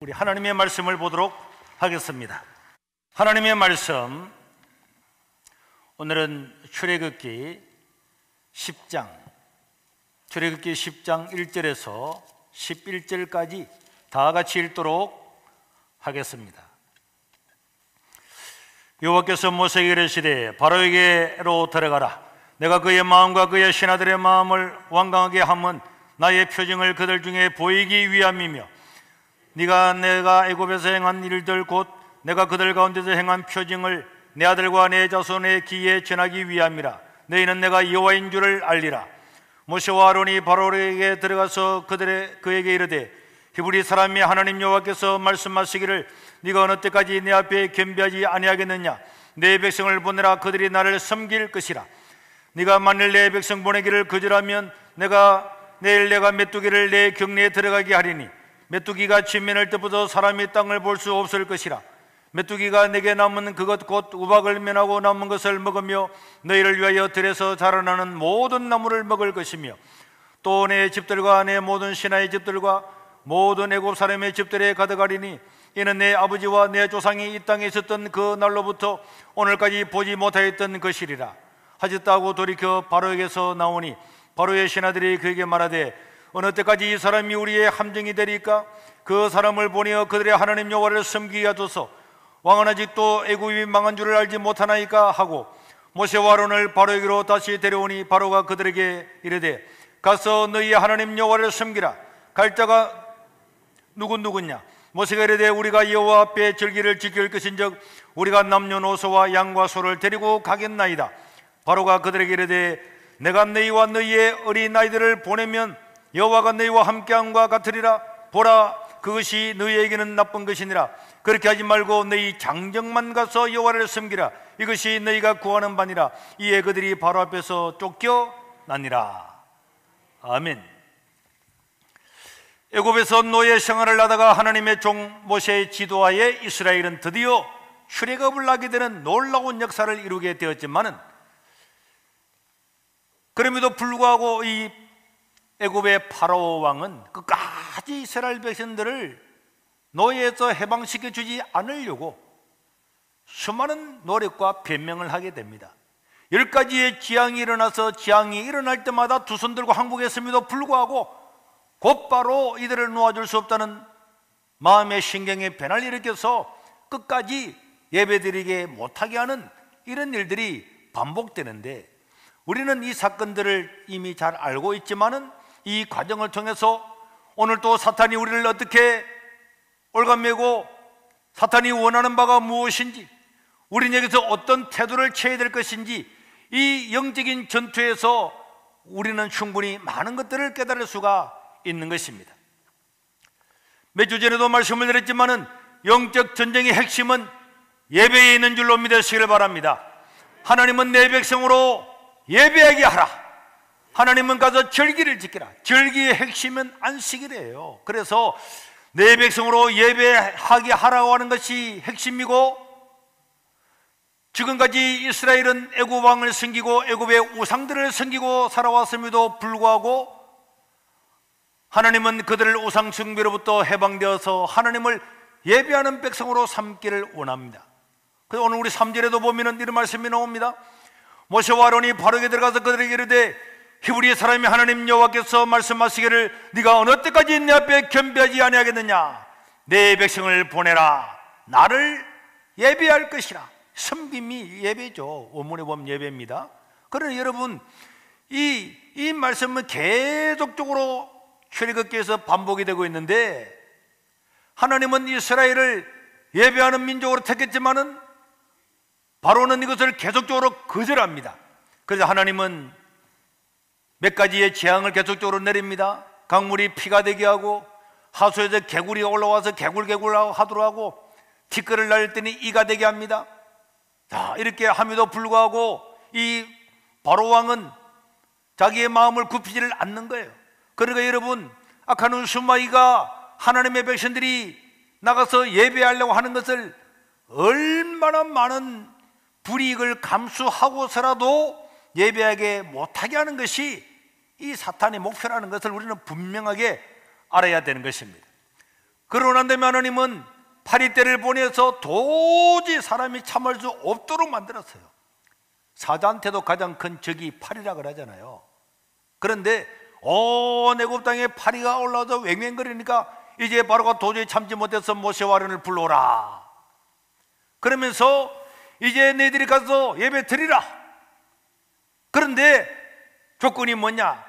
우리 하나님의 말씀을 보도록 하겠습니다. 하나님의 말씀, 오늘은 출애굽기 10장 1절에서 11절까지 다 같이 읽도록 하겠습니다. 여호와께서 모세에게 이르시되 바로에게로 들어가라. 내가 그의 마음과 그의 신하들의 마음을 완강하게 함은 나의 표징을 그들 중에 보이기 위함이며 네가 내가 애굽에서 행한 일들 곧 내가 그들 가운데서 행한 표징을 내 아들과 내 자손의 귀에 전하기 위함이라. 너희는 내가 여호와인 줄을 알리라. 모세와 아론이 바로에게 들어가서 그에게 이르되 히브리 사람이 하나님 여호와께서 말씀하시기를 네가 어느 때까지 내 앞에 겸비하지 아니하겠느냐. 내 백성을 보내라. 그들이 나를 섬길 것이라. 네가 만일 내 백성 보내기를 거절하면 내일 내가 메뚜기를 내 경내에 들어가게 하리니 메뚜기가 진면할 때부터 사람이 땅을 볼 수 없을 것이라. 메뚜기가 내게 남은 그것 곧 우박을 면하고 남은 것을 먹으며 너희를 위하여 들에서 자라나는 모든 나무를 먹을 것이며 또 내 집들과 내 모든 신하의 집들과 모든 애굽 사람의 집들에 가득하리니 이는 내 아버지와 내 조상이 이 땅에 있었던 그 날로부터 오늘까지 보지 못하였던 것이리라 하셨다고 돌이켜 바로에게서 나오니 바로의 신하들이 그에게 말하되 어느 때까지 이 사람이 우리의 함정이 되리까? 그 사람을 보내어 그들의 하나님 여호와를 섬기게 하소서. 왕은 아직도 애굽이 망한 줄을 알지 못하나이까 하고 모세와 아론을 바로에게로 다시 데려오니 바로가 그들에게 이르되 가서 너희의 하나님 여호와를 섬기라. 갈 자가 누구냐? 모세가 이르되 우리가 여호와 앞에 절기를 지킬 것인즉 우리가 남녀노소와 양과 소를 데리고 가겠나이다. 바로가 그들에게 이르되 내가 너희와 너희의 어린 아이들을 보내면 여호와가 너희와 함께함과 같으리라. 보라, 그것이 너희에게는 나쁜 것이니라. 그렇게 하지 말고 너희 장정만 가서 여호와를 섬기라. 이것이 너희가 구하는 바니라. 이에 그들이 바로 앞에서 쫓겨나니라. 아멘. 애굽에서 노예 생활을 하다가 하나님의 종 모세의 지도하에 이스라엘은 드디어 출애굽을 하게 되는 놀라운 역사를 이루게 되었지만은 그럼에도 불구하고 이 애굽의 파라오 왕은 끝까지 이스라엘 백성들을 노예에서 해방시켜 주지 않으려고 수많은 노력과 변명을 하게 됩니다. 10가지의 재앙이 일어나서 재앙이 일어날 때마다 두 손 들고 항복했음에도 불구하고 곧바로 이들을 놓아줄 수 없다는 마음의 신경의 변화를 일으켜서 끝까지 예배드리게 못하게 하는 이런 일들이 반복되는데 우리는 이 사건들을 이미 잘 알고 있지만은 이 과정을 통해서 오늘 또 사탄이 우리를 어떻게 올가매고 사탄이 원하는 바가 무엇인지 우리는 여기서 어떤 태도를 취해야 될 것인지 이 영적인 전투에서 우리는 충분히 많은 것들을 깨달을 수가 있는 것입니다. 몇 주 전에도 말씀을 드렸지만은 영적 전쟁의 핵심은 예배에 있는 줄로 믿으시길 바랍니다. 하나님은 내 백성으로 예배하게 하라. 하나님은 가서 절기를 지키라. 절기의 핵심은 안식이래요. 그래서 내 백성으로 예배하게 하라고 하는 것이 핵심이고 지금까지 이스라엘은 애굽 왕을 섬기고 애굽의 우상들을 섬기고 살아왔음에도 불구하고 하나님은 그들을 우상 숭배로부터 해방되어서 하나님을 예배하는 백성으로 삼기를 원합니다. 그래서 오늘 우리 3절에도 보면은 이런 말씀이 나옵니다. 모세와 아론이 바로에게 들어가서 그들에게 이르되 히브리 사람이 하나님 여호와께서 말씀하시기를 네가 어느 때까지 내 앞에 겸비하지 아니하겠느냐. 내 백성을 보내라. 나를 예배할 것이라. 섬김이 예배죠. 원문에 보면 예배입니다. 그러나 여러분 이 말씀은 계속적으로 출애굽기에서 반복이 되고 있는데 하나님은 이스라엘을 예배하는 민족으로 택했지만은 바로는 이것을 계속적으로 거절합니다. 그래서 하나님은 몇 가지의 재앙을 계속적으로 내립니다. 강물이 피가 되게 하고 하수에서 개구리가 올라와서 개굴개굴 하도록 하고 티끌을 날릴 때는 이가 되게 합니다. 자, 이렇게 함에도 불구하고 이 바로 왕은 자기의 마음을 굽히지를 않는 거예요. 그러니까 여러분 악한 수마이가 하나님의 백성들이 나가서 예배하려고 하는 것을 얼마나 많은 불이익을 감수하고서라도 예배하게 못하게 하는 것이 이 사탄의 목표라는 것을 우리는 분명하게 알아야 되는 것입니다. 그러고 난 다음에 하나님은 파리떼를 보내서 도저히 사람이 참을 수 없도록 만들었어요. 사자한테도 가장 큰 적이 파리라 그러잖아요. 그런데 온 애굽 땅에 파리가 올라와서 왱왱거리니까 이제 바로가 도저히 참지 못해서 모세와 아론을 불러오라. 그러면서 이제 너희들이 가서 예배 드리라. 그런데 조건이 뭐냐?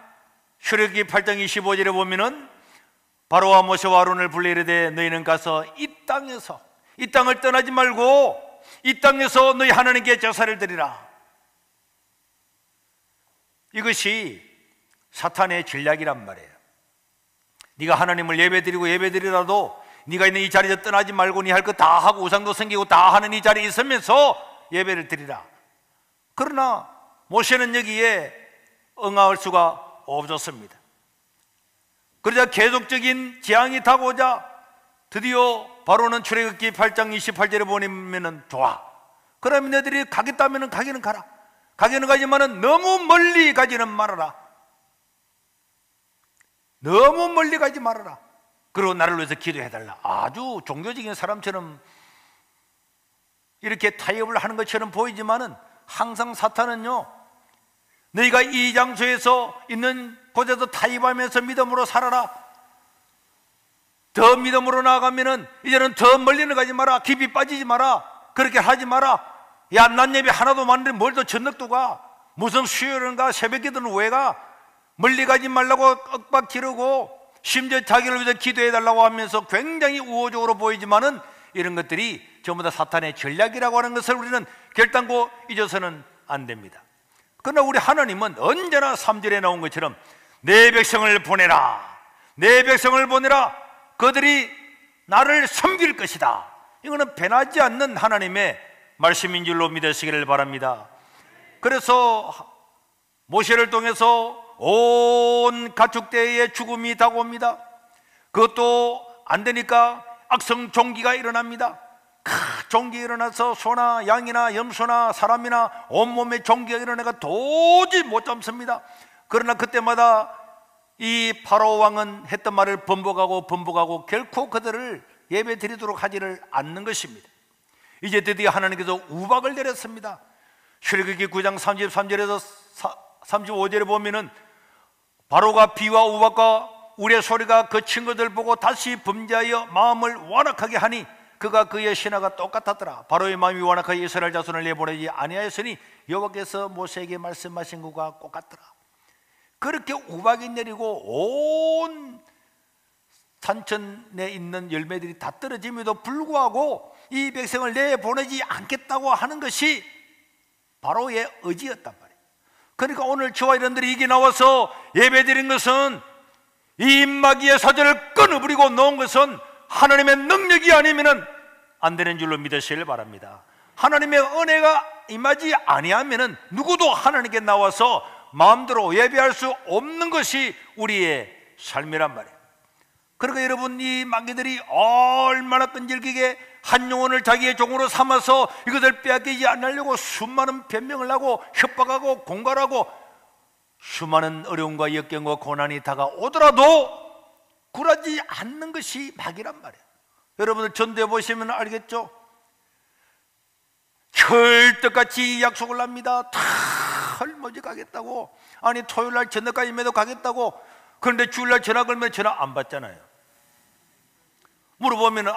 출애굽기 8장 25절에 보면은 바로와 모세와 아론을 불러 이르되 너희는 가서 이 땅에서, 이 땅을 떠나지 말고 이 땅에서 너희 하나님께 제사를 드리라. 이것이 사탄의 전략이란 말이에요. 네가 하나님을 예배드리고 예배드리라도 네가 있는 이 자리에서 떠나지 말고 네 할 거 다 하고 우상도 섬기고 다 하는 이 자리에 있으면서 예배를 드리라. 그러나 모세는 여기에 응할 수가 없었습니다. 그러자 계속적인 재앙이 다가오자 드디어 바로는 출애굽기 8장 28절에 보내면은 좋아, 그러면 너희들이 가겠다면 가기는 가라. 가기는 가지만은 너무 멀리 가지는 말아라. 너무 멀리 가지 말아라. 그리고 나를 위해서 기도해달라. 아주 종교적인 사람처럼 이렇게 타협을 하는 것처럼 보이지만은 항상 사탄은요, 너희가 이 장소에서 있는 곳에서 타협하면서 믿음으로 살아라. 더 믿음으로 나아가면은 이제는 더 멀리는 가지 마라. 깊이 빠지지 마라. 그렇게 하지 마라. 야, 난 예배 하나도 많은데 뭘 더 전녁도 가? 무슨 수요일인가 새벽에든 왜 가? 멀리 가지 말라고 윽박 지르고 심지어 자기를 위해서 기도해달라고 하면서 굉장히 우호적으로 보이지만은 이런 것들이 전부 다 사탄의 전략이라고 하는 것을 우리는 결단코 잊어서는 안 됩니다. 그러나 우리 하나님은 언제나 3절에 나온 것처럼 내 백성을 보내라. 내 백성을 보내라. 그들이 나를 섬길 것이다. 이거는 변하지 않는 하나님의 말씀인 줄로 믿으시기를 바랍니다. 그래서 모세를 통해서 온 가축대의 죽음이 다가옵니다. 그것도 안 되니까 악성 종기가 일어납니다. 종기가 일어나서 소나 양이나 염소나 사람이나 온몸에 종기가 일어나가 도저히 못 참습니다. 그러나 그때마다 이 바로 왕은 했던 말을 번복하고 결코 그들을 예배 드리도록 하지를 않는 것입니다. 이제 드디어 하나님께서 우박을 내렸습니다. 출애굽기 9장 33절에서 35절에 보면은 바로가 비와 우박과 우레 소리가 그 친구들 보고 다시 범죄하여 마음을 완악하게 하니 그가 그의 신하가 똑같았더라. 바로의 마음이 완악하여 이스라엘 자손을 내보내지 아니하였으니 여호와께서 모세에게 말씀하신 것과 똑같더라. 그렇게 우박이 내리고 온 산천에 있는 열매들이 다 떨어짐에도 불구하고 이 백성을 내보내지 않겠다고 하는 것이 바로의 의지였단 말이에요. 그러니까 오늘 저와 여러분들이 이게 나와서 예배드린 것은 이 마귀의 사절을 끊어버리고 놓은 것은 하나님의 능력이 아니면 안 되는 줄로 믿으시길 바랍니다. 하나님의 은혜가 임하지 아니하면 누구도 하나님께 나와서 마음대로 예배할 수 없는 것이 우리의 삶이란 말이에요. 그러니까 여러분, 이 마귀들이 얼마나 끈질기게 한 영혼을 자기의 종으로 삼아서 이것을 빼앗기지 않으려고 수많은 변명을 하고 협박하고 공갈하고 수많은 어려움과 역경과 고난이 다가오더라도 굴하지 않는 것이 마귀란 말이에요. 여러분들 전도해 보시면 알겠죠? 철떡같이 약속을 합니다. 털머지 가겠다고. 아니 토요일날 저녁까지 매도 가겠다고. 그런데 주일날 전화 걸면 전화 안 받잖아요. 물어보면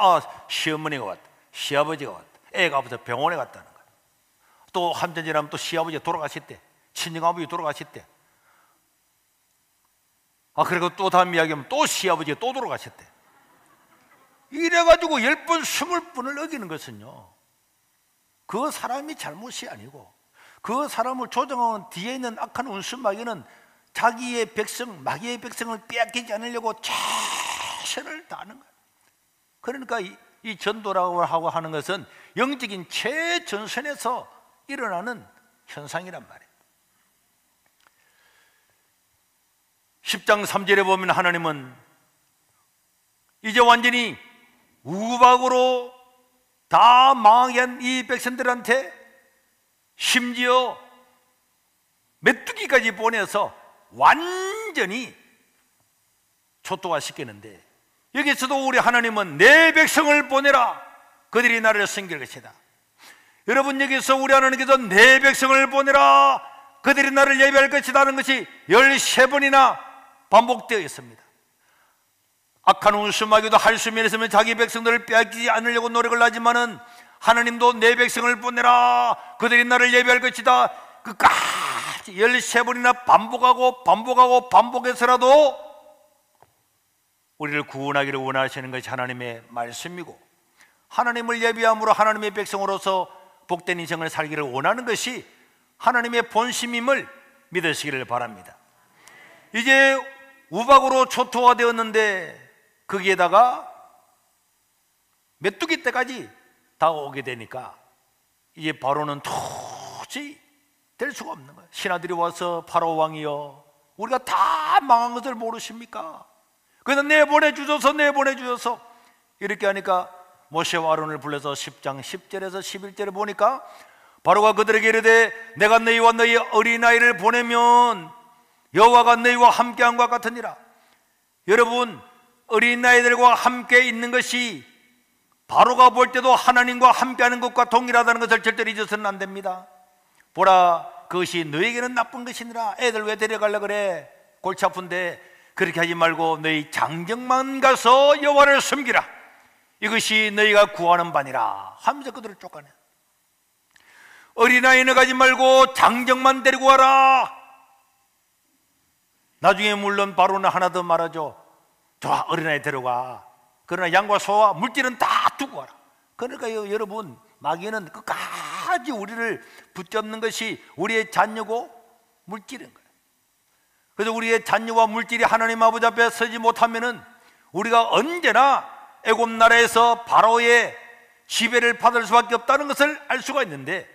시어머니가 왔다, 시아버지가 왔다, 애가 아파서 병원에 갔다는 거야. 또 한참 지나면 또 시아버지가 돌아가셨대, 친정아버지 돌아가셨대. 그리고 또 다음 이야기하면 또 시아버지가 또 돌아가셨대. 이래가지고 10번 20번을 어기는 것은요, 그 사람이 잘못이 아니고 그 사람을 조정하는 뒤에 있는 악한 운수마귀는 자기의 백성, 마귀의 백성을 빼앗기지 않으려고 최선을 다하는 거예요. 그러니까 이 전도라고 하고 하는 것은 영적인 최전선에서 일어나는 현상이란 말이에요. 10장 3절에 보면 하나님은 이제 완전히 우박으로 다 망하게 한 이 백성들한테 심지어 메뚜기까지 보내서 완전히 초토화 시키는데, 여기서도 우리 하나님은 내 백성을 보내라, 그들이 나를 섬길 것이다. 여러분, 여기서 우리 하나님께서 내 백성을 보내라, 그들이 나를 예배할 것이다 하는 것이 13번이나 반복되어 있습니다. 악한 운수마귀도 할 수 있으면 자기 백성들을 빼앗기지 않으려고 노력을 하지만은 하나님도 내 백성을 보내라, 그들이 나를 예배할 것이다, 끝까지 13번이나 반복하고 반복해서라도 우리를 구원하기를 원하시는 것이 하나님의 말씀이고, 하나님을 예배함으로 하나님의 백성으로서 복된 인생을 살기를 원하는 것이 하나님의 본심임을 믿으시기를 바랍니다. 이제 우박으로 초토화 되었는데 거기에다가 메뚜기 때까지 다 오게 되니까 이제 바로는 도저히 될 수가 없는 거예요. 신하들이 와서 바로 왕이여, 우리가 다 망한 것을 모르십니까? 그래서 내보내주셔서 이렇게 하니까 모세와 아론을 불러서 10장 10절에서 11절에 보니까 바로가 그들에게 이르되 내가 너희와 너희 어린아이를 보내면 여호와가 너희와 함께한 것 같으니라. 여러분, 어린아이들과 함께 있는 것이 바로가 볼 때도 하나님과 함께하는 것과 동일하다는 것을 절대로 잊어서는 안 됩니다. 보라, 그것이 너희에게는 나쁜 것이니라. 애들 왜 데려가려고 그래? 골치 아픈데. 그렇게 하지 말고 너희 장정만 가서 여호와를 섬기라, 이것이 너희가 구하는 바니라 하면서 그들을 쫓아내. 어린아이는 가지 말고 장정만 데리고 와라. 나중에 물론 바로는 하나 더 말하죠. 좋아, 어린아이 데려가. 그러나 양과 소와 물질은 다 두고 와라. 그러니까 여러분, 마귀는 끝까지 우리를 붙잡는 것이 우리의 잔여고 물질인 거예요. 그래서 우리의 잔여와 물질이 하나님 아버지 앞에 서지 못하면은 우리가 언제나 애굽 나라에서 바로의 지배를 받을 수밖에 없다는 것을 알 수가 있는데,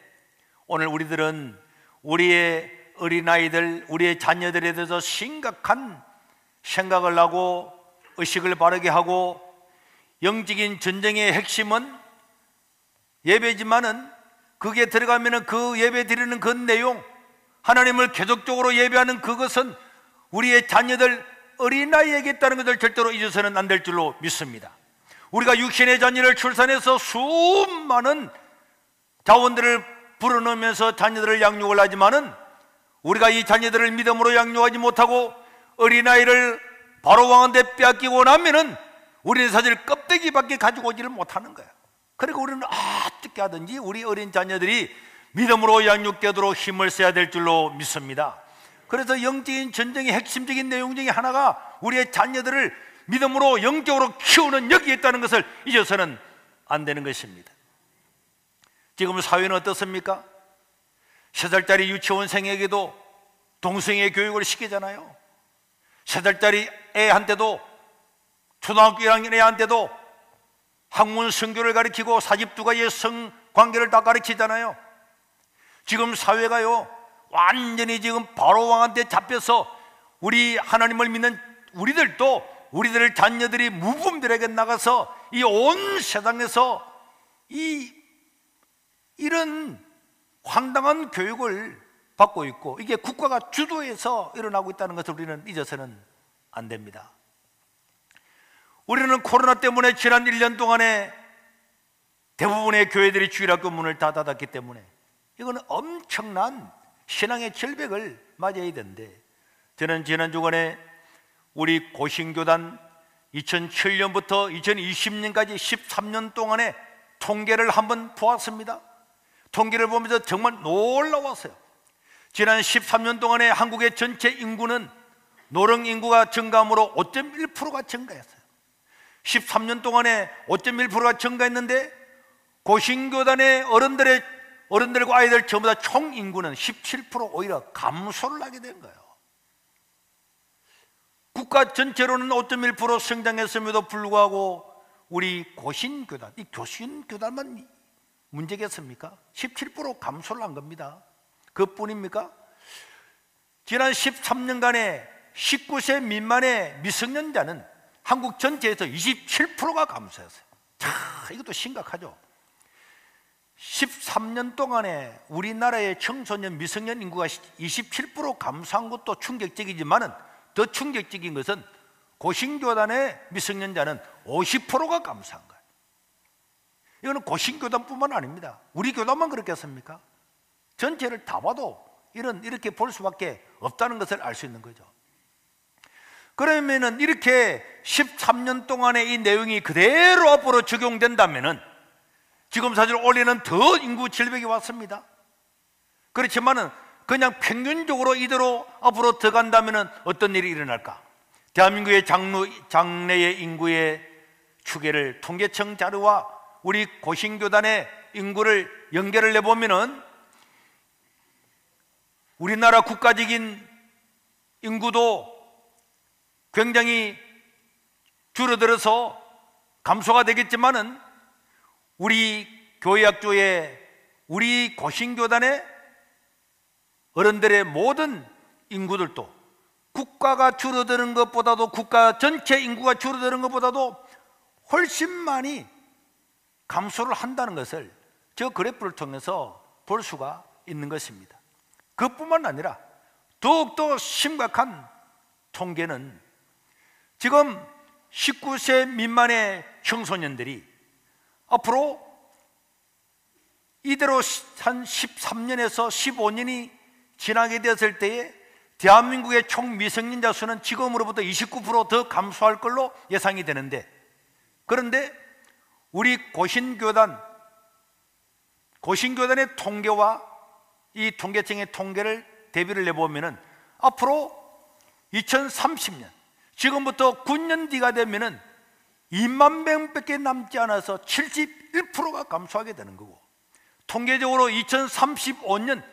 오늘 우리들은 우리의 어린아이들, 우리의 자녀들에 대해서 심각한 생각을 하고 의식을 바르게 하고, 영적인 전쟁의 핵심은 예배지만은 그게 들어가면은 그 예배 드리는 그 내용, 하나님을 계속적으로 예배하는 그것은 우리의 자녀들, 어린아이에게 있다는 것을 절대로 잊어서는 안 될 줄로 믿습니다. 우리가 육신의 자녀를 출산해서 수많은 자원들을 불어넣으면서 자녀들을 양육을 하지만은 우리가 이 자녀들을 믿음으로 양육하지 못하고 어린아이를 바로 왕한테 빼앗기고 나면은 우리는 사실 껍데기밖에 가지고 오지를 못하는 거야. 그리고 우리는 어떻게 하든지 우리 어린 자녀들이 믿음으로 양육되도록 힘을 써야 될 줄로 믿습니다. 그래서 영적인 전쟁의 핵심적인 내용 중에 하나가 우리의 자녀들을 믿음으로 영적으로 키우는 여기에 있다는 것을 잊어서는 안 되는 것입니다. 지금 사회는 어떻습니까? 3살짜리 유치원생에게도 동성애 교육을 시키잖아요. 3살짜리 애한테도, 초등학교 1학년 애한테도 학문 성교를 가르치고 42가지의 성관계를 다 가르치잖아요. 지금 사회가요, 완전히 지금 바로 왕한테 잡혀서 우리 하나님을 믿는 우리들도 우리들 자녀들이 무분별하게 나가서 이 온 세상에서 이런 황당한 교육을 받고 있고, 이게 국가가 주도해서 일어나고 있다는 것을 우리는 잊어서는 안 됩니다. 우리는 코로나 때문에 지난 1년 동안에 대부분의 교회들이 주일학교 문을 다 닫았기 때문에 이거는 엄청난 신앙의 절벽을 맞이해야 되는데, 저는 지난 주간에 우리 고신교단 2007년부터 2020년까지 13년 동안의 통계를 한번 보았습니다. 통계를 보면서 정말 놀라웠어요. 지난 13년 동안에 한국의 전체 인구는 노령 인구가 증가함으로 5.1%가 증가했어요. 13년 동안에 5.1%가 증가했는데 고신교단의 어른들과 아이들 전부 다 총 인구는 17% 오히려 감소를 하게 된 거예요. 국가 전체로는 5.1% 성장했음에도 불구하고 우리 고신교단, 이 교신교단만 문제겠습니까? 17% 감소를 한 겁니다. 그뿐입니까? 지난 13년간에 19세 미만의 미성년자는 한국 전체에서 27%가 감소했어요. 자, 이것도 심각하죠. 13년 동안에 우리나라의 청소년 미성년 인구가 27% 감소한 것도 충격적이지만은 더 충격적인 것은 고신교단의 미성년자는 50%가 감소한 거예요. 이거는 고신교단뿐만 아닙니다. 우리 교단만 그렇겠습니까? 전체를 다 봐도 이렇게 볼 수밖에 없다는 것을 알 수 있는 거죠. 그러면은 이렇게 13년 동안의 이 내용이 그대로 앞으로 적용된다면은 지금 사실 올해는 더 인구 질병이 왔습니다. 그렇지만은 그냥 평균적으로 이대로 앞으로 더 간다면은 어떤 일이 일어날까? 대한민국의 장래의 인구의 추계를 통계청 자료와 우리 고신교단의 인구를 연결을 해보면은 우리나라 국가적인 인구도 굉장히 줄어들어서 감소가 되겠지만은 우리 교회학조의 우리 고신교단의 어른들의 모든 인구들도 국가가 줄어드는 것보다도 국가 전체 인구가 줄어드는 것보다도 훨씬 많이 감소를 한다는 것을 저 그래프를 통해서 볼 수가 있는 것입니다. 그것뿐만 아니라 더욱더 심각한 통계는 지금 19세 미만의 청소년들이 앞으로 이대로 한 13년에서 15년이 지나게 되었을 때에 대한민국의 총 미성년자 수는 지금으로부터 29% 더 감소할 걸로 예상이 되는데, 그런데 우리 고신교단의 통계와 이 통계청의 통계를 대비를 해보면은 앞으로 2030년, 지금부터 9년 뒤가 되면은 2만 명밖에 남지 않아서 71%가 감소하게 되는 거고, 통계적으로 2035년,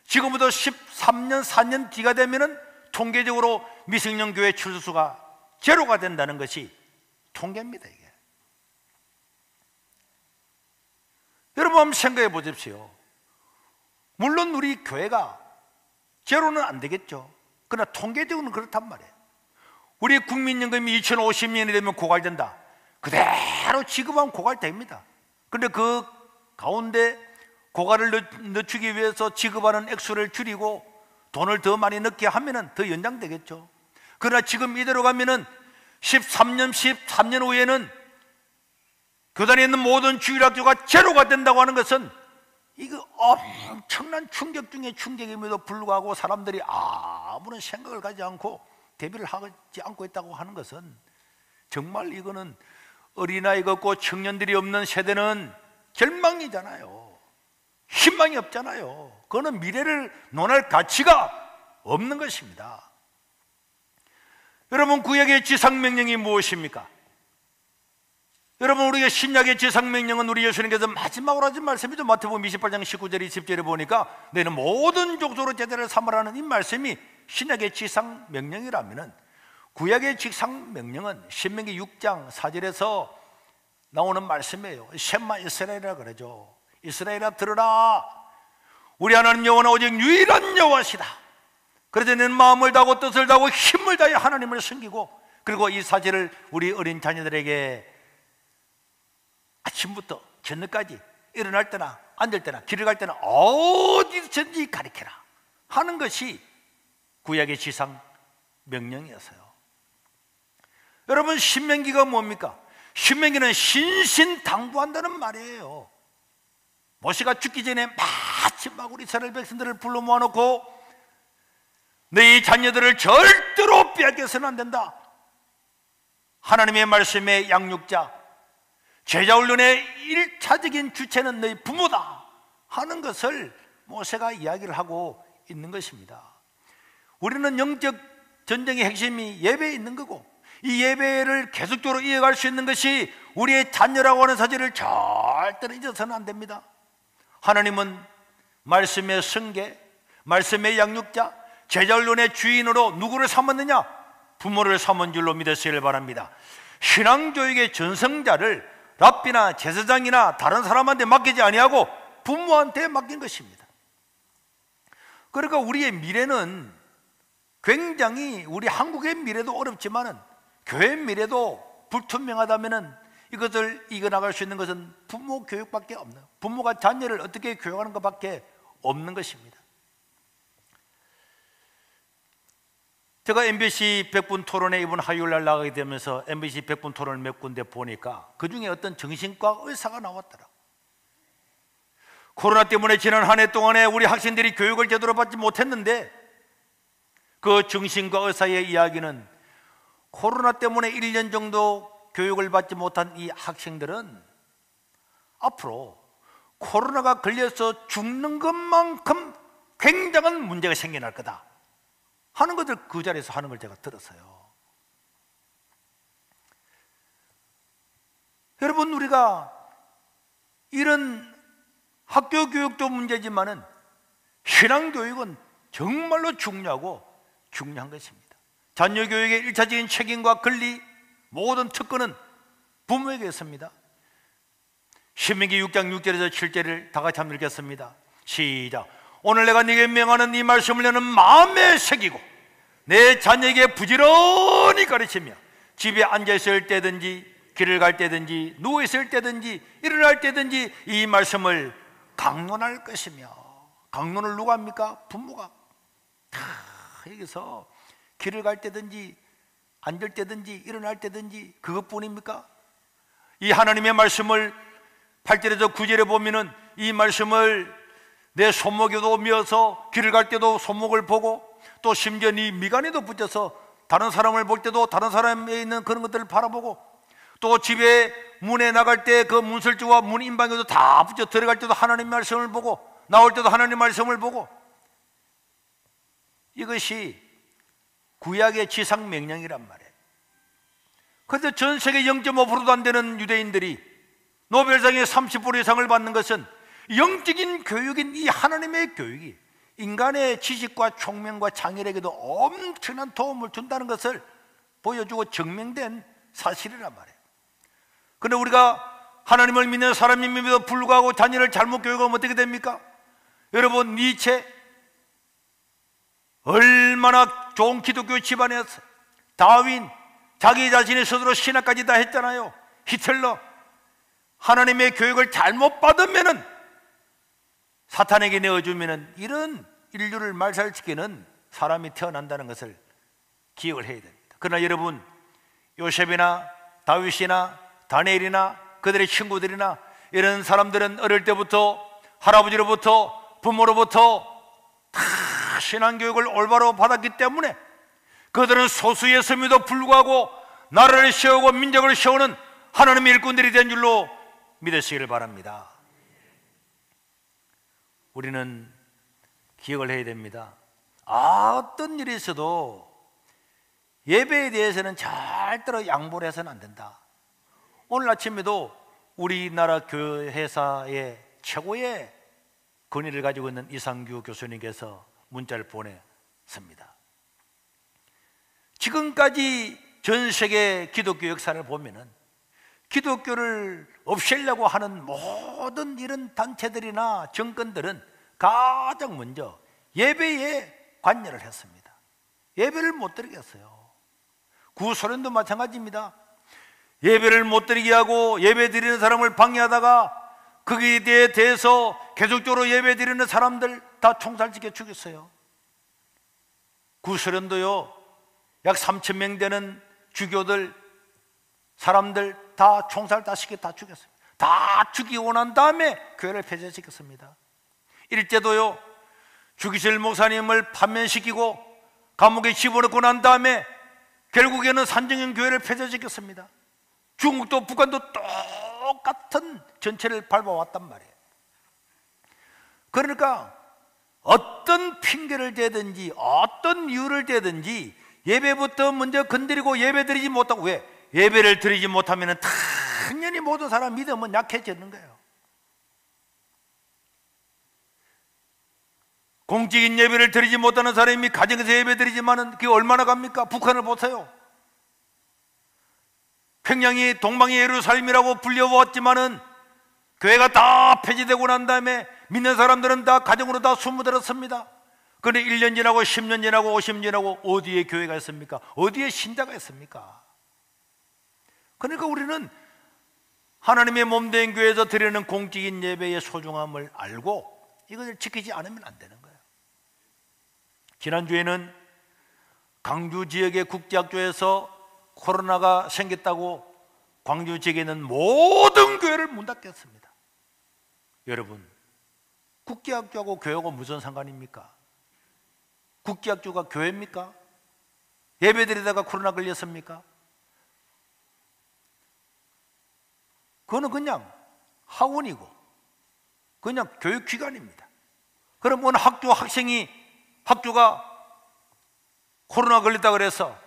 지금부터 13년, 4년 뒤가 되면은 통계적으로 미성년 교회 출소수가 제로가 된다는 것이 통계입니다. 이게 여러분 한번 생각해 보십시오. 물론 우리 교회가 제로는 안 되겠죠. 그러나 통계적으로는 그렇단 말이에요. 우리 국민연금이 2050년이 되면 고갈된다. 그대로 지급하면 고갈됩니다. 그런데 그 가운데 고갈을 늦추기 위해서 지급하는 액수를 줄이고 돈을 더 많이 넣게 하면은 더 연장되겠죠. 그러나 지금 이대로 가면은 13년 후에는 교단에 있는 모든 주일학교가 제로가 된다고 하는 것은 이거 엄청난 충격 중에 충격임에도 불구하고 사람들이 아무런 생각을 가지 않고 대비를 하지 않고 있다고 하는 것은 정말 이거는 어린아이가 없고 청년들이 없는 세대는 절망이잖아요. 희망이 없잖아요. 그거는 미래를 논할 가치가 없는 것입니다. 여러분, 구약의 지상명령이 무엇입니까? 여러분, 우리가 신약의 지상명령은 우리 예수님께서 마지막으로 하신 말씀이죠. 마태복음 28장 19절 20절에 보니까 너희는 모든 족속으로 제자를 삼으라는 이 말씀이 신약의 지상명령이라면은 구약의 지상명령은 신명기 6장 4절에서 나오는 말씀이에요. 셈마 이스라엘이라 그러죠. 이스라엘아 들으라, 우리 하나님 여호와는 오직 유일한 여호와시다. 그래서 너는 마음을 다하고 뜻을 다하고 힘을 다해 하나님을 섬기고, 그리고 이 사실을 우리 어린 자녀들에게 아침부터 저녁까지 일어날 때나 앉을 때나 길을 갈 때나 어디든지 가르쳐라 하는 것이 구약의 지상 명령이었어요. 여러분, 신명기가 뭡니까? 신명기는 신신당부한다는 말이에요. 모세가 죽기 전에 마지막으로 이스라엘 백성들을 불러 모아놓고 너희 자녀들을 절대로 빼앗겨서는 안 된다. 하나님의 말씀의 양육자, 제자훈련의 1차적인 주체는 너희 부모다 하는 것을 모세가 이야기를 하고 있는 것입니다. 우리는 영적 전쟁의 핵심이 예배에 있는 거고, 이 예배를 계속적으로 이어갈 수 있는 것이 우리의 자녀라고 하는 사실을 절대로 잊어서는 안 됩니다. 하나님은 말씀의 성계, 말씀의 양육자, 제자훈련의 주인으로 누구를 삼았느냐? 부모를 삼은 줄로 믿으시길 바랍니다. 신앙교육의 전성자를 랍비나 제사장이나 다른 사람한테 맡기지 아니하고 부모한테 맡긴 것입니다. 그러니까 우리의 미래는 굉장히, 우리 한국의 미래도 어렵지만은 교회의 미래도 불투명하다면은 이것을 이겨나갈 수 있는 것은 부모 교육밖에 없는, 부모가 자녀를 어떻게 교육하는 것밖에 없는 것입니다. 제가 MBC 100분 토론에 이번 화요일 날 나가게 되면서 MBC 100분 토론을 몇 군데 보니까 그 중에 어떤 정신과 의사가 나왔더라. 코로나 때문에 지난 한 해 동안에 우리 학생들이 교육을 제대로 받지 못했는데 그 정신과 의사의 이야기는 코로나 때문에 1년 정도 교육을 받지 못한 이 학생들은 앞으로 코로나가 걸려서 죽는 것만큼 굉장한 문제가 생겨날 거다 하는 것을 그 자리에서 하는 걸 제가 들었어요. 여러분, 우리가 이런 학교 교육도 문제지만은 신앙 교육은 정말로 중요한 것입니다. 자녀 교육의 일차적인 책임과 권리, 모든 특권은 부모에게 있습니다. 신명기 6장 6절에서 7절을 다 같이 한번 읽겠습니다. 시작. 오늘 내가 네게 명하는 이 말씀을 너는 마음에 새기고 내 자녀에게 부지런히 가르치며 집에 앉아 있을 때든지 길을 갈 때든지 누워 있을 때든지 일어날 때든지 이 말씀을 강론할 것이며. 강론을 누가 합니까? 부모가. 여기서 길을 갈 때든지 앉을 때든지 일어날 때든지 그것뿐입니까? 이 하나님의 말씀을 8절에서 9절에 보면은 이 말씀을 내 손목에도 메어서 길을 갈 때도 손목을 보고 또 심지어 네 미간에도 붙여서 다른 사람을 볼 때도 다른 사람에 있는 그런 것들을 바라보고 또 집에 문에 나갈 때 그 문설주와 문 인방에도 다 붙여 들어갈 때도 하나님 말씀을 보고 나올 때도 하나님 말씀을 보고. 이것이 구약의 지상 명령이란 말이에요. 그런데 전 세계 0.5%도 안 되는 유대인들이 노벨상의 30% 이상을 받는 것은 영적인 교육인 이 하나님의 교육이 인간의 지식과 총명과 창의력에도 엄청난 도움을 준다는 것을 보여주고 증명된 사실이란 말이에요. 그런데 우리가 하나님을 믿는 사람임에도 불구하고 자녀를 잘못 교육하면 어떻게 됩니까? 여러분, 니체 얼마나 좋은 기독교 집안이었어. 다윈 자기 자신이 스스로 신학까지 다 했잖아요. 히틀러 하나님의 교육을 잘못 받으면은 사탄에게 내어주면은 이런 인류를 말살시키는 사람이 태어난다는 것을 기억을 해야 됩니다. 그러나 여러분, 요셉이나 다윗이나 다니엘이나 그들의 친구들이나 이런 사람들은 어릴 때부터 할아버지로부터 부모로부터 다 신앙교육을 올바로 받았기 때문에 그들은 소수였음에도 불구하고 나라를 세우고 민족을 세우는 하나님의 일꾼들이 된 줄로 믿으시기를 바랍니다. 우리는 기억을 해야 됩니다. 어떤 일이 있어도 예배에 대해서는 절대로 양보를 해서는 안 된다. 오늘 아침에도 우리나라 교회사의 최고의 권위를 가지고 있는 이상규 교수님께서 문자를 보냈습니다. 지금까지 전 세계 기독교 역사를 보면은 기독교를 없애려고 하는 모든 이런 단체들이나 정권들은 가장 먼저 예배에 관여를 했습니다. 예배를 못 드리게 했어요. 구소련도 마찬가지입니다. 예배를 못 드리게 하고 예배 드리는 사람을 방해하다가 거기에 대해서 계속적으로 예배 드리는 사람들 다 총살시켜 죽였어요. 구소련도요, 약 3,000명 되는 주교들 사람들 다 총살 다 시켜 다 죽였어요. 다 죽이고 난 다음에 교회를 폐쇄시켰습니다. 일제도요, 주기실 목사님을 판면시키고 감옥에 집어넣고 난 다음에 결국에는 산정형 교회를 폐쇄시켰습니다. 중국도 북한도 똑같은 전체를 밟아왔단 말이에요. 그러니까 어떤 핑계를 대든지 어떤 이유를 대든지 예배부터 먼저 건드리고 예배 드리지 못하고, 왜? 예배를 드리지 못하면 당연히 모든 사람 믿음은 약해지는 거예요. 공적인 예배를 드리지 못하는 사람이 가정에서 예배 드리지만은 그게 얼마나 갑니까? 북한을 보세요. 평양이 동방의 예루살렘이라고 불려왔지만은 교회가 다 폐지되고 난 다음에 믿는 사람들은 다 가정으로 다 숨어들었습니다. 그런데 1년 지나고 10년 지나고 50년 지나고 어디에 교회가 있습니까? 어디에 신자가 있습니까? 그러니까 우리는 하나님의 몸된 교회에서 드리는 공적인 예배의 소중함을 알고 이것을 지키지 않으면 안 되는 거예요. 지난주에는 광주 지역의 국제학교에서 코로나가 생겼다고 광주 지역에 있는 모든 교회를 문 닫겠습니다. 여러분, 국제학교하고 교회하고 무슨 상관입니까? 국제학교가 교회입니까? 예배드리다가 코로나 걸렸습니까? 그거는 그냥 학원이고 그냥 교육기관입니다. 그럼 어느 학교가 코로나 걸렸다 그래서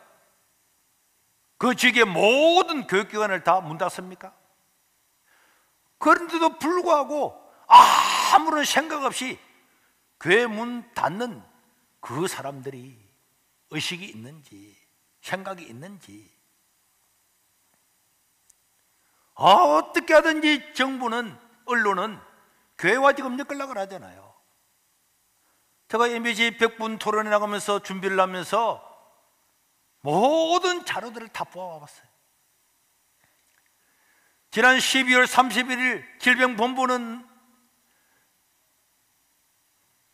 그 지역의 모든 교육기관을 다 문 닫습니까? 그런데도 불구하고 아무런 생각 없이 교회 문 닫는 그 사람들이 의식이 있는지 생각이 있는지, 어떻게 하든지 정부는, 언론은 교회와 지금 엮으려고 하잖아요. 제가 MBC 100분 토론에 나가면서 준비를 하면서 모든 자료들을 다 뽑아봤어요. 지난 12월 31일 질병본부는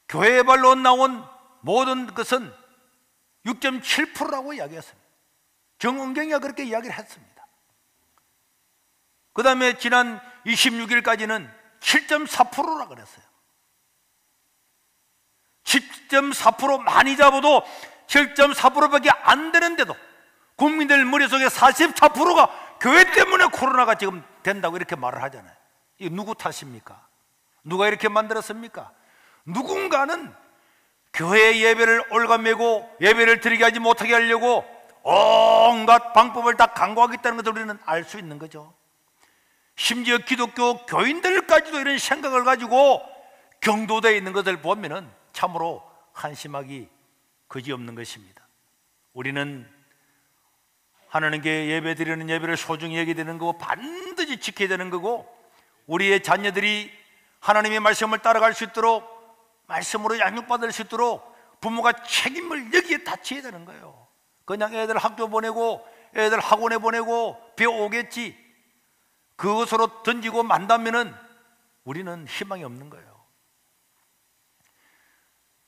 교회 발로 나온 모든 것은 6.7%라고 이야기했습니다. 정은경이가 그렇게 이야기를 했습니다. 그 다음에 지난 26일까지는 7.4%라 그랬어요. 7.4% 많이 잡아도 7.4%밖에 안 되는데도 국민들 머릿속에 44%가 교회 때문에 코로나가 지금 된다고 이렇게 말을 하잖아요. 이거 누구 탓입니까? 누가 이렇게 만들었습니까? 누군가는 교회 예배를 올가매고 예배를 드리게 하지 못하게 하려고 온갖 방법을 다 강구하겠다는 것을 우리는 알 수 있는 거죠. 심지어 기독교 교인들까지도 이런 생각을 가지고 경도되어 있는 것을 보면은 참으로 한심하기 그지없는 것입니다. 우리는 하나님께 예배 드리는 예배를 소중히 여겨야 되는 거고 반드시 지켜야 되는 거고, 우리의 자녀들이 하나님의 말씀을 따라갈 수 있도록, 말씀으로 양육받을 수 있도록 부모가 책임을 여기에 다 지어야 되는 거예요. 그냥 애들 학교 보내고 애들 학원에 보내고 배워오겠지, 그것으로 던지고 만다면은 우리는 희망이 없는 거예요.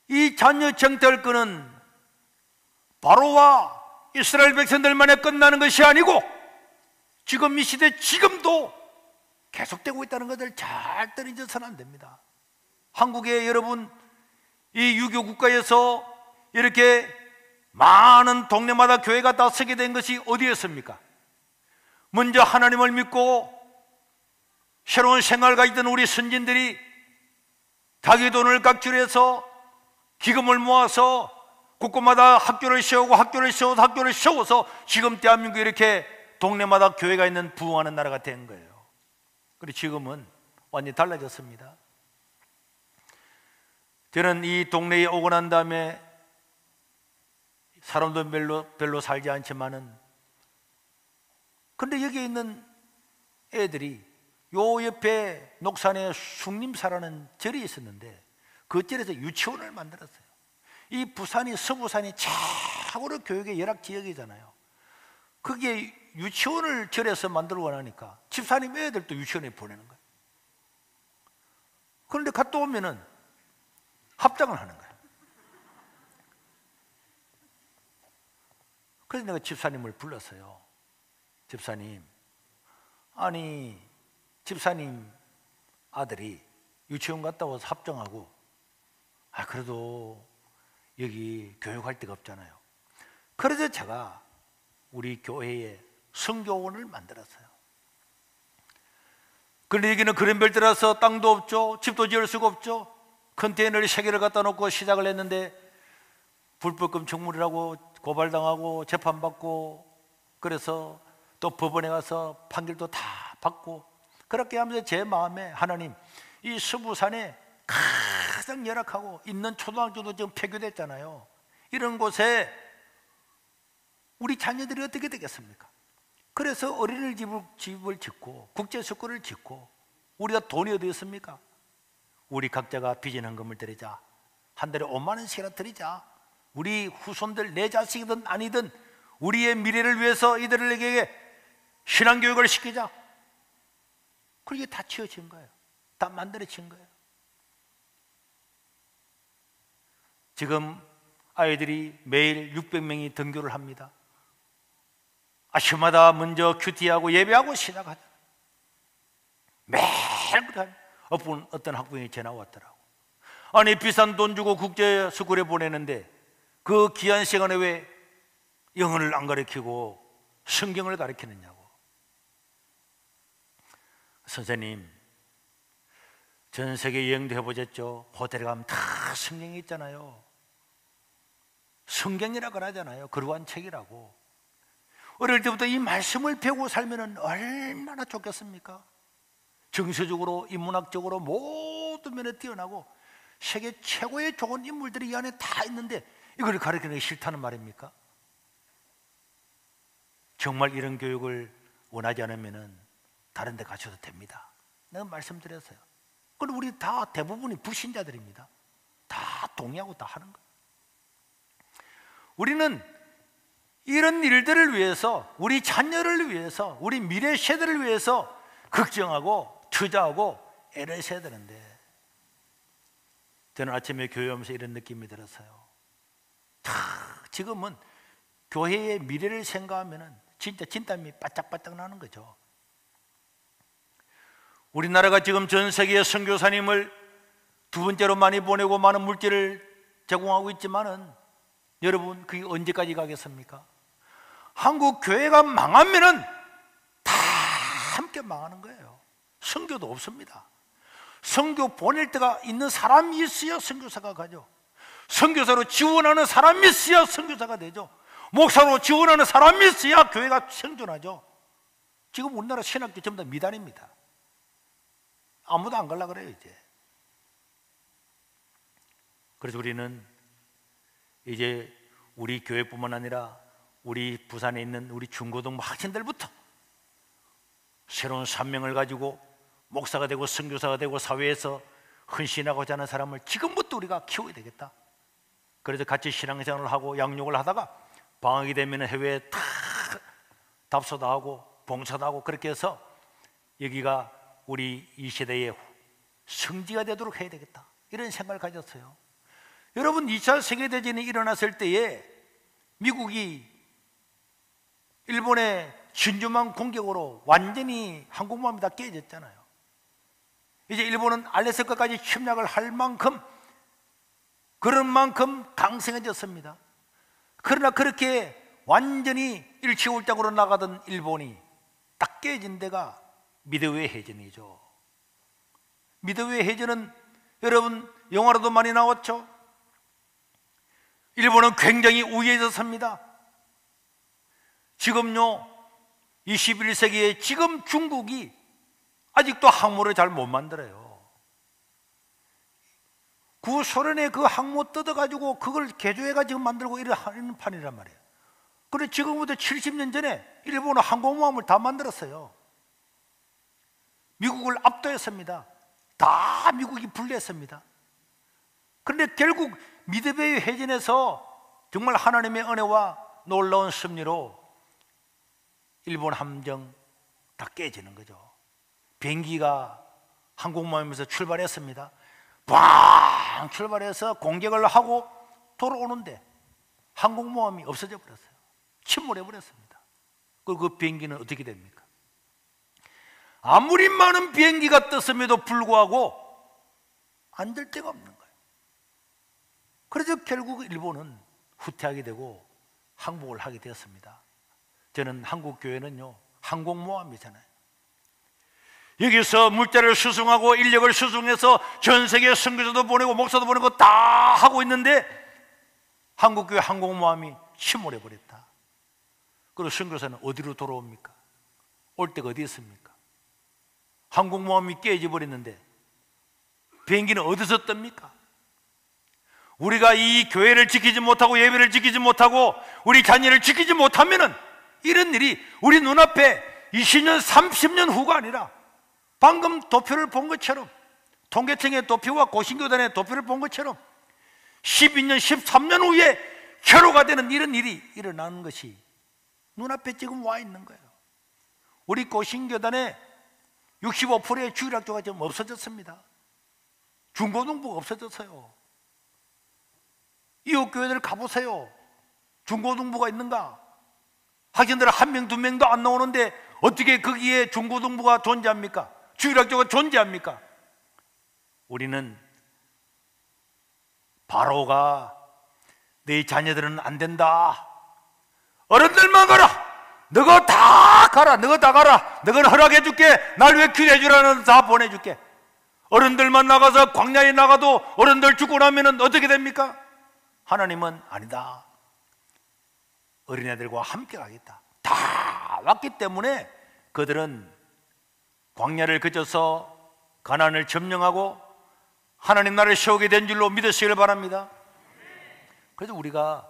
이 자녀 정태할 거는 바로와 이스라엘 백성들만에 끝나는 것이 아니고 지금 이 시대 지금도 계속되고 있다는 것을 절대 잊어서는 안 됩니다. 한국에 여러분, 이 유교 국가에서 이렇게 많은 동네마다 교회가 다 서게 된 것이 어디였습니까? 먼저 하나님을 믿고 새로운 생활을 가지던 우리 선진들이 자기 돈을 각출해서 기금을 모아서 곳곳마다 학교를 세우고 학교를 세워서 학교를 세워서 지금 대한민국에 이렇게 동네마다 교회가 있는 부흥하는 나라가 된 거예요. 그리고 지금은 완전히 달라졌습니다. 저는 이 동네에 오고 난 다음에 사람도 별로 살지 않지만은, 근데 여기 있는 애들이 요 옆에 녹산에 숭림사라는 절이 있었는데 그 절에서 유치원을 만들었어요. 이 부산이, 서부산이 최고로 교육의 열악 지역이잖아요. 그게 유치원을 절에서 만들고 나니까 집사님 애들도 유치원에 보내는 거예요. 그런데 갔다 오면은 합장을 하는 거예요. 그래서 내가 집사님을 불렀어요. 집사님, 아니 집사님 아들이 유치원 갔다 와서 합정하고, 그래도 여기 교육할 데가 없잖아요. 그래서 제가 우리 교회에 성교원을 만들었어요. 그런데 여기는 그랜벨트라서 땅도 없죠, 집도 지을 수가 없죠. 컨테이너를 3개를 갖다 놓고 시작을 했는데 불법금 청문이라고 고발당하고 재판받고, 그래서 또 법원에 가서 판결도 다 받고, 그렇게 하면서 제 마음에 하나님, 이 서부산에 가장 열악하고 있는 초등학교도 지금 폐교됐잖아요. 이런 곳에 우리 자녀들이 어떻게 되겠습니까? 그래서 어린이집을 짓고 국제스쿨을 짓고, 우리가 돈이 어디 있습니까? 우리 각자가 빚진 헌금을 드리자. 한 달에 5만 원씩이나 드리자. 우리 후손들, 내 자식이든 아니든 우리의 미래를 위해서 이들에게 신앙교육을 시키자. 그게 다 지어진 거예요. 다 만들어진 거예요. 지금 아이들이 매일 600명이 등교를 합니다. 아침마다 먼저 큐티하고 예배하고 시작하잖아요. 매일 그래. 어떤 학부형이 전화 왔더라고. 아니, 비싼 돈 주고 국제 스쿨에 보내는데 그 귀한 시간에 왜 영어를 안 가르치고 성경을 가르치느냐고. 선생님, 전 세계 여행도 해보셨죠? 호텔에 가면 다 성경이 있잖아요. 성경이라고 하잖아요. 그러한 책이라고. 어릴 때부터 이 말씀을 배우고 살면 얼마나 좋겠습니까? 정서적으로, 인문학적으로 모든 면에 뛰어나고 세계 최고의 좋은 인물들이 이 안에 다 있는데 이걸 가르치는 게 싫다는 말입니까? 정말 이런 교육을 원하지 않으면 다른 데 가셔도 됩니다. 내가 말씀드렸어요. 그리고 우리 다 대부분이 불신자들입니다. 다 동의하고 다 하는 거예요. 우리는 이런 일들을 위해서, 우리 자녀를 위해서, 우리 미래 세대를 위해서 걱정하고 투자하고 애를 써야 되는데, 저는 아침에 교회 오면서 이런 느낌이 들었어요. 지금은 교회의 미래를 생각하면 진짜 진땀이 바짝바짝 나는 거죠. 우리나라가 지금 전 세계의 선교사님을 두 번째로 많이 보내고 많은 물질을 제공하고 있지만은 여러분, 그게 언제까지 가겠습니까? 한국 교회가 망하면은 다 함께 망하는 거예요. 선교도 없습니다. 선교 보낼 때가 있는 사람이 있어야 선교사가 가죠. 선교사로 지원하는 사람이 있어야 선교사가 되죠. 목사로 지원하는 사람이 있어야 교회가 생존하죠. 지금 우리나라 신학교 전부 다 미단입니다. 아무도 안 가려고 그래요 이제. 그래서 우리는 이제 우리 교회뿐만 아니라 우리 부산에 있는 우리 중고등부 학생들부터 새로운 사명을 가지고 목사가 되고 선교사가 되고 사회에서 헌신하고자 하는 사람을 지금부터 우리가 키워야 되겠다. 그래서 같이 신앙생활을 하고 양육을 하다가 방학이 되면 해외에 다 답소도 하고 봉사도 하고 그렇게 해서 여기가 우리 이 세대의 성지가 되도록 해야 되겠다, 이런 생각을 가졌어요. 여러분, 2차 세계대전이 일어났을 때에 미국이 일본의 진주만 공격으로 완전히 항공모함이 다 깨졌잖아요. 이제 일본은 알래스카까지 침략을 할 만큼, 그런 만큼 강성해졌습니다. 그러나 그렇게 완전히 일치월장으로 나가던 일본이 딱 깨진 데가 미드웨이 해전이죠. 미드웨이 해전은 여러분 영화로도 많이 나왔죠. 일본은 굉장히 우위해졌습니다. 지금요 21세기에 지금 중국이 아직도 항모를 잘 못 만들어요. 구소련의 그 항모 뜯어가지고 그걸 개조해가 지금 만들고 이런 판이란 말이에요. 그래 지금부터 70년 전에 일본은 항공모함을 다 만들었어요. 미국을 압도했습니다. 다 미국이 불리했습니다. 그런데 결국 미드웨이 해전에서 정말 하나님의 은혜와 놀라운 섭리로 일본 함정 다 깨지는 거죠. 비행기가 항공모함에서 출발했습니다. 꽝 출발해서 공격을 하고 돌아오는데 항공모함이 없어져 버렸어요. 침몰해 버렸습니다. 그리고 그 비행기는 어떻게 됩니까? 아무리 많은 비행기가 떴음에도 불구하고 안 될 데가 없는 거예요. 그래서 결국 일본은 후퇴하게 되고 항복을 하게 되었습니다. 저는 한국 교회는요 항공모함이잖아요. 여기서 물자를 수송하고 인력을 수송해서 전 세계에 선교사도 보내고 목사도 보내고 다 하고 있는데 한국교회 항공모함이 침몰해 버렸다. 그리고 선교사는 어디로 돌아옵니까? 올 데가 어디 있습니까? 항공모함이 깨져 버렸는데 비행기는 어디서 뜹니까? 우리가 이 교회를 지키지 못하고 예배를 지키지 못하고 우리 자녀를 지키지 못하면은 이런 일이 우리 눈앞에 20년 30년 후가 아니라 방금 도표를 본 것처럼, 통계청의 도표와 고신교단의 도표를 본 것처럼 12년 13년 후에 결호가 되는 이런 일이 일어나는 것이 눈앞에 지금 와 있는 거예요. 우리 고신교단의 65%의 주일학교가 지금 없어졌습니다. 중고등부가 없어졌어요. 이웃 교회들 가보세요. 중고등부가 있는가? 학생들 한 명, 두 명도 안 나오는데 어떻게 거기에 중고등부가 존재합니까? 주일학교가 존재합니까? 우리는 바로가 네 자녀들은 안 된다. 어른들만 가라. 너가 다 가라. 너가 다 가라. 너가 허락해 줄게. 날 왜 기도해 주라는 다 보내줄게. 어른들만 나가서 광야에 나가도 어른들 죽고 나면 어떻게 됩니까? 하나님은 아니다. 어린애들과 함께 가겠다. 다 왔기 때문에 그들은 광야를 거쳐서 가나안을 점령하고 하나님 나라를 세우게 된 줄로 믿으시길 바랍니다. 그래서 우리가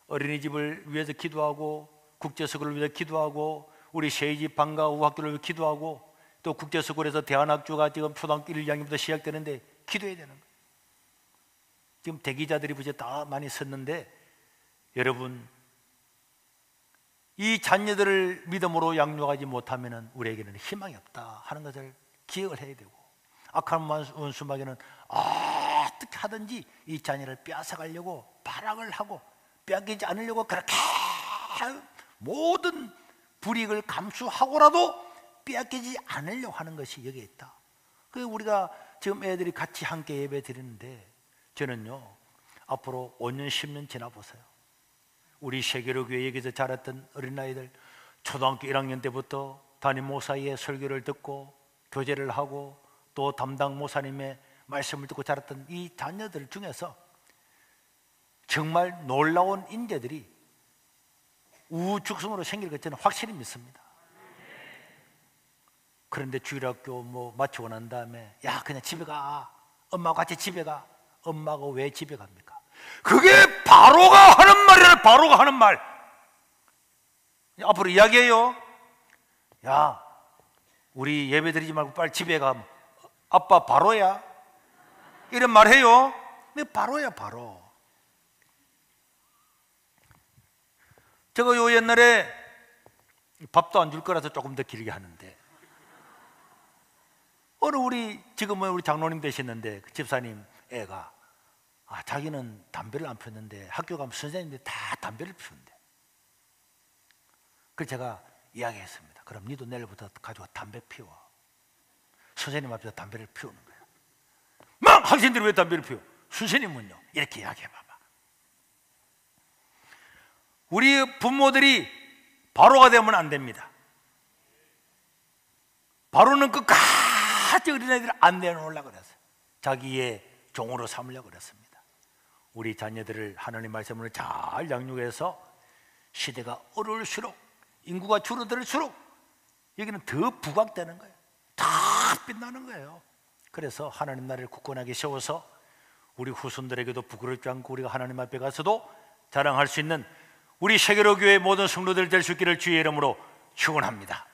어린이집을 위해서 기도하고 국제스쿨을 위해서 기도하고 우리 세이집 방과 후 학교를 위해서 기도하고 또 국제스쿨에서 대안학교가 지금 초등학교 1, 2학년부터 시작되는데 기도해야 되는 거예요. 지금 대기자들이 벌써 다 많이 섰는데 여러분, 이 자녀들을 믿음으로 양육하지 못하면 우리에게는 희망이 없다 하는 것을 기억을 해야 되고, 악한 원수마귀는 어떻게 하든지 이 자녀를 빼앗아가려고 발악을 하고 빼앗기지 않으려고 그렇게 모든 불이익을 감수하고라도 빼앗기지 않으려고 하는 것이 여기에 있다. 그래서 우리가 지금 애들이 같이 함께 예배 드리는데 저는요, 앞으로 5년 10년 지나보세요. 우리 세계로 교회에서 자랐던 어린아이들 초등학교 1학년 때부터 담임 목사의 설교를 듣고 교제를 하고 또 담당 목사님의 말씀을 듣고 자랐던 이 자녀들 중에서 정말 놀라운 인재들이 우후죽순으로 생길 것 저는 확실히 믿습니다. 그런데 주일학교 뭐 마치고 난 다음에 야 그냥 집에 가, 엄마하고 같이 집에 가. 엄마가 왜 집에 갑니까? 그게 바로가 하는 말이라. 바로가 하는 말 앞으로 이야기해요. 야 우리 예배 드리지 말고 빨리 집에 가. 아빠 바로야 이런 말 해요. 근데 바로야 바로. 제가 요 옛날에 밥도 안 줄 거라서 조금 더 길게 하는데 어느 우리 지금은 우리 장로님 되셨는데 그 집사님 애가 자기는 담배를 안 피웠는데 학교 가면 선생님들이 다 담배를 피운대. 그래서 제가 이야기했습니다. 그럼 니도 내일부터 가지고 담배 피워. 선생님 앞에서 담배를 피우는 거야. 막 학생들이 왜 담배를 피워? 선생님은요 이렇게 이야기해봐봐. 우리 부모들이 바로가 되면 안 됩니다. 바로는 끝까지 어린아이들을 안 내놓으려고 그랬어요. 자기의 종으로 삼으려고 그랬습니다. 우리 자녀들을 하나님 말씀으로 잘 양육해서 시대가 어려울수록 인구가 줄어들수록 여기는 더 부각되는 거예요. 더 빛나는 거예요. 그래서 하나님 나라를 굳건하게 세워서 우리 후손들에게도 부끄럽지 않고 우리가 하나님 앞에 가서도 자랑할 수 있는 우리 세계로 교회 모든 성도들 될 수 있기를 주의 이름으로 축원합니다.